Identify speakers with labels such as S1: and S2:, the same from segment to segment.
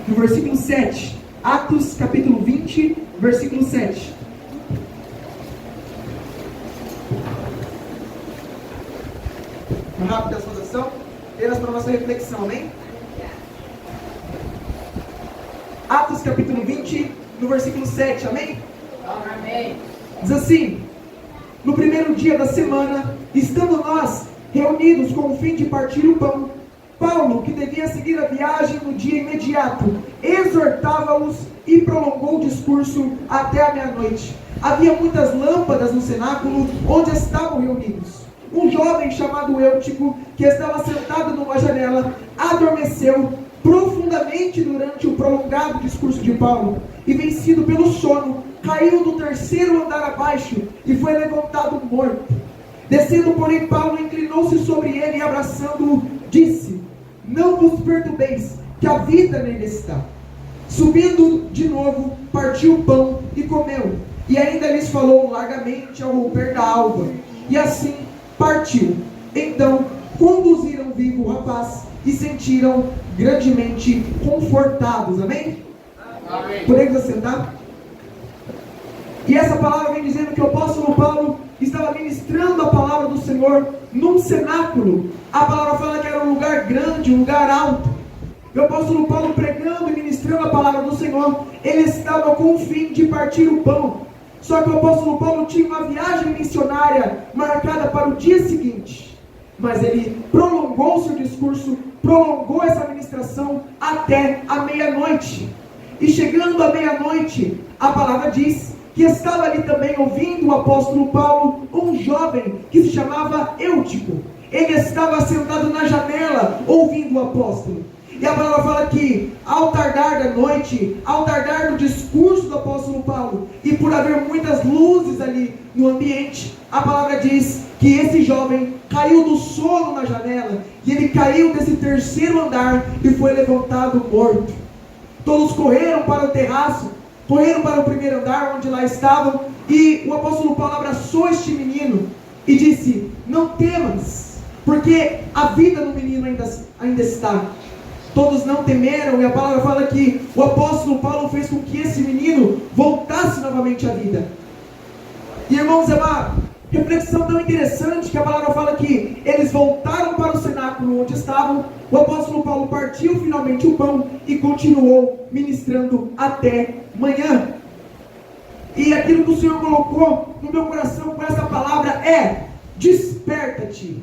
S1: no versículo 7. Atos capítulo 20, versículo 7. Uma rápida saudação, apenas para a nossa reflexão, amém? Atos capítulo 20, no versículo 7, amém?
S2: Amém.
S1: Diz assim: no primeiro dia da semana, estando nós reunidos com o fim de partir o pão, Paulo, que devia seguir a viagem no dia imediato, exortava-os e prolongou o discurso até a meia-noite. Havia muitas lâmpadas no cenáculo onde estavam reunidos. Um jovem chamado Eutico, que estava sentado numa janela, adormeceu profundamente durante o prolongado discurso de Paulo, e vencido pelo sono, caiu do terceiro andar abaixo e foi levantado morto. Descendo, porém, Paulo inclinou-se sobre ele e, abraçando-o, disse: não vos perturbeis, que a vida nele está. Subindo de novo, partiu o pão e comeu, e ainda lhes falou largamente ao romper da alva, e assim partiu. Então conduziram vivo o rapaz e sentiram grandemente confortados. Amém?
S2: Amém.
S1: Podemos assentar? E essa palavra vem dizendo que o apóstolo Paulo estava ministrando a palavra do Senhor num cenáculo. A palavra fala que era um lugar grande, um lugar alto. E o apóstolo Paulo, pregando e ministrando a palavra do Senhor, ele estava com o fim de partir o pão. Só que o apóstolo Paulo tinha uma viagem missionária marcada para o dia seguinte. Mas ele prolongou seu discurso, prolongou essa ministração até a meia-noite. E chegando à meia-noite, a palavra diz que estava ali também ouvindo o apóstolo Paulo um jovem que se chamava Eutico. Ele estava sentado na janela ouvindo o apóstolo. E a palavra fala que ao tardar da noite, ao tardar do discurso do apóstolo Paulo, e por haver muitas luzes ali no ambiente, a palavra diz que esse jovem caiu do sono na janela, e ele caiu desse terceiro andar e foi levantado morto. Todos correram para o terraço, correram para o primeiro andar onde lá estavam, e o apóstolo Paulo abraçou este menino e disse: não temas, porque a vida do menino ainda está. Todos não temeram, e a palavra fala que o apóstolo Paulo fez com que esse menino voltasse novamente à vida. E irmãos, é uma reflexão tão interessante que a palavra fala que eles voltaram para o cenáculo onde estavam. O apóstolo Paulo partiu finalmente o pão e continuou ministrando até manhã. E aquilo que o Senhor colocou no meu coração com essa palavra é: desperta-te.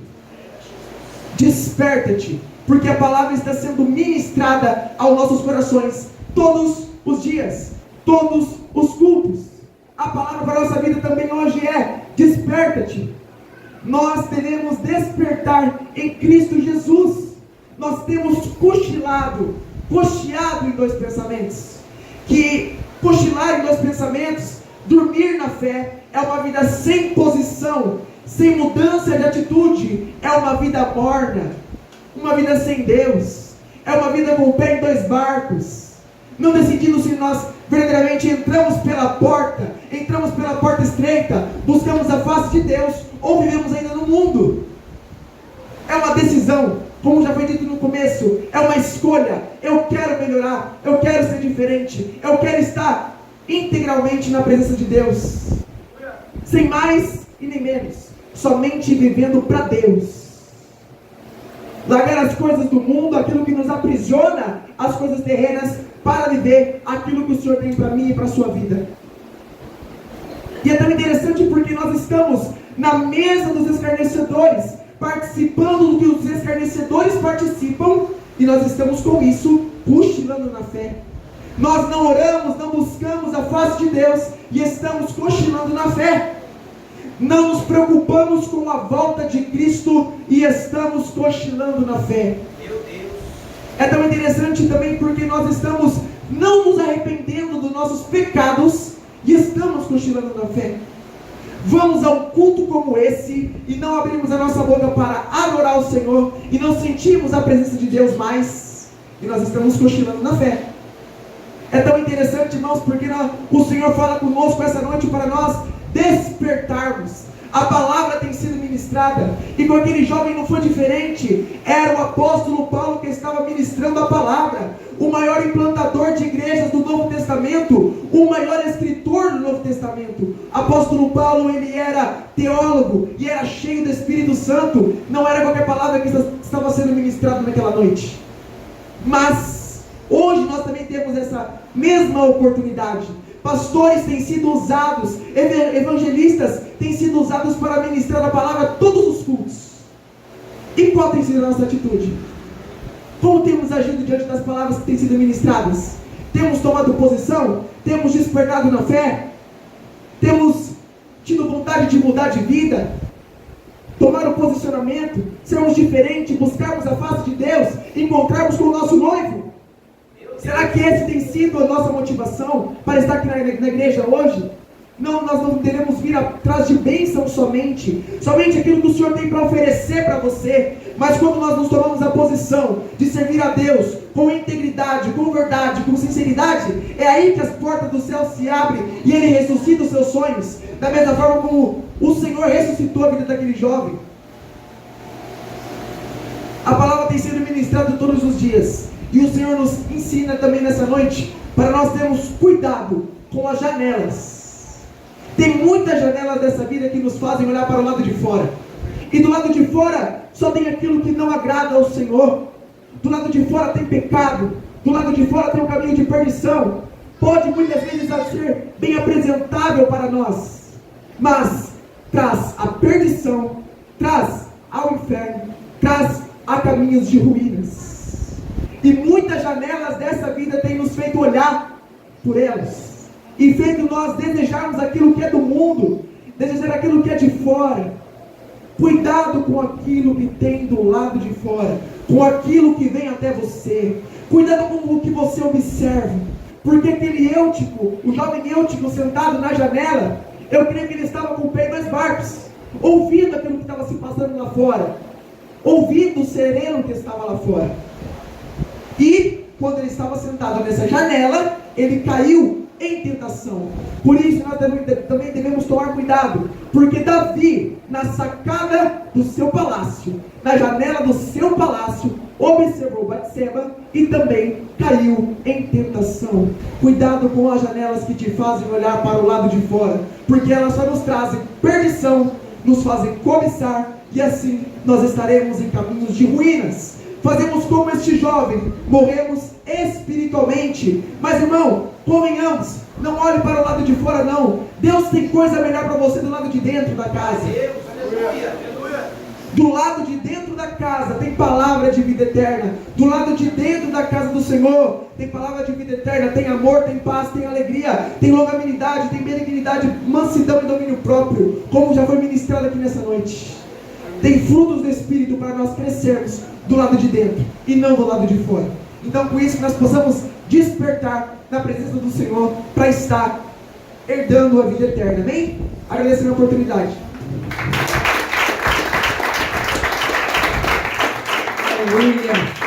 S1: Desperta-te, porque a palavra está sendo ministrada aos nossos corações todos os dias, todos os cultos. A palavra para a nossa vida também hoje é: desperta-te. Nós devemos despertar em Cristo Jesus. Nós temos cocheado em dois pensamentos. Que cochilar em dois pensamentos, dormir na fé, é uma vida sem posição, sem mudança de atitude, é uma vida morna, uma vida sem Deus, é uma vida com o pé em dois barcos, não decidindo se nós verdadeiramente entramos pela porta estreita, buscamos a face de Deus, ou vivemos ainda no mundo. É uma decisão, como já foi dito no começo, é uma escolha. Eu quero melhorar, eu quero ser diferente, eu quero estar integralmente na presença de Deus, sem mais e nem menos, somente vivendo para Deus. Largar as coisas do mundo, aquilo que nos aprisiona, as coisas terrenas, para viver aquilo que o Senhor tem para mim e para a sua vida. E é tão interessante porque nós estamos na mesa dos escarnecedores, participando do que os escarnecedores participam, e nós estamos com isso cochilando na fé. Nós não oramos, não buscamos a face de Deus, e estamos cochilando na fé. Não nos preocupamos com a volta de Cristo e estamos cochilando na fé.
S2: Meu Deus.
S1: É tão interessante também porque nós estamos não nos arrependendo dos nossos pecados e estamos cochilando na fé. Vamos a um culto como esse e não abrimos a nossa boca para adorar o Senhor e não sentimos a presença de Deus mais, e nós estamos cochilando na fé. É tão interessante, irmãos, porque o Senhor fala conosco essa noite para nós despertarmos. A palavra tem sido ministrada. E com aquele jovem não foi diferente. Era o apóstolo Paulo que estava ministrando a palavra. O maior implantador de igrejas do Novo Testamento. O maior escritor do Novo Testamento. Apóstolo Paulo, ele era teólogo e era cheio do Espírito Santo. Não era qualquer palavra que estava sendo ministrada naquela noite. Mas hoje nós também temos essa mesma oportunidade. Pastores têm sido usados, evangelistas têm sido usados para ministrar a palavra a todos os cultos. E qual tem sido a nossa atitude? Como temos agido diante das palavras que têm sido ministradas? Temos tomado posição? Temos despertado na fé? Temos tido vontade de mudar de vida? Tomar o posicionamento? Sermos diferentes? Buscarmos a face de Deus? Encontrarmos com o nosso noivo? Será que esse tem sido a nossa motivação para estar aqui na igreja hoje? Não, nós não devemos vir atrás de bênção somente aquilo que o Senhor tem para oferecer para você. Mas quando nós nos tomamos a posição de servir a Deus com integridade, com verdade, com sinceridade, é aí que as portas do céu se abrem e Ele ressuscita os seus sonhos, da mesma forma como o Senhor ressuscitou a vida daquele jovem. A palavra tem sido ministrada todos os dias. E o Senhor nos ensina também nessa noite para nós termos cuidado com as janelas. Tem muitas janelas dessa vida que nos fazem olhar para o lado de fora. E do lado de fora só tem aquilo que não agrada ao Senhor. Do lado de fora tem pecado. Do lado de fora tem um caminho de perdição. Pode muitas vezes ser bem apresentável para nós, mas traz a perdição, traz ao inferno, traz a caminhos de ruínas. E muitas janelas dessa vida têm nos feito olhar por elas. E feito nós desejarmos aquilo que é do mundo. Desejar aquilo que é de fora. Cuidado com aquilo que tem do lado de fora. Com aquilo que vem até você. Cuidado com o que você observa. Porque aquele Eutico, o jovem Eutico sentado na janela, eu creio que ele estava com o pé em 2 barcos. Ouvindo aquilo que estava se passando lá fora. Ouvindo o sereno que estava lá fora. E quando ele estava sentado nessa janela, ele caiu em tentação. Por isso nós também devemos tomar cuidado, porque Davi, na sacada do seu palácio, na janela do seu palácio, observou Batseba e também caiu em tentação. Cuidado com as janelas que te fazem olhar para o lado de fora, porque elas só nos trazem perdição, nos fazem cobiçar, e assim nós estaremos em caminhos de ruínas. Fazemos como este jovem, morremos espiritualmente. Mas irmão, convenhamos, não olhe para o lado de fora não. Deus tem coisa melhor para você do lado de dentro da casa. Do lado de dentro da casa tem palavra de vida eterna. Do lado de dentro da casa do Senhor tem palavra de vida eterna. Tem amor, tem paz, tem alegria, tem longanimidade, tem benignidade, mansidão e domínio próprio, como já foi ministrado aqui nessa noite. Tem frutos do Espírito para nós crescermos do lado de dentro e não do lado de fora. Então com isso nós possamos despertar na presença do Senhor para estar herdando a vida eterna. Amém? Agradeço a oportunidade.
S3: Aleluia.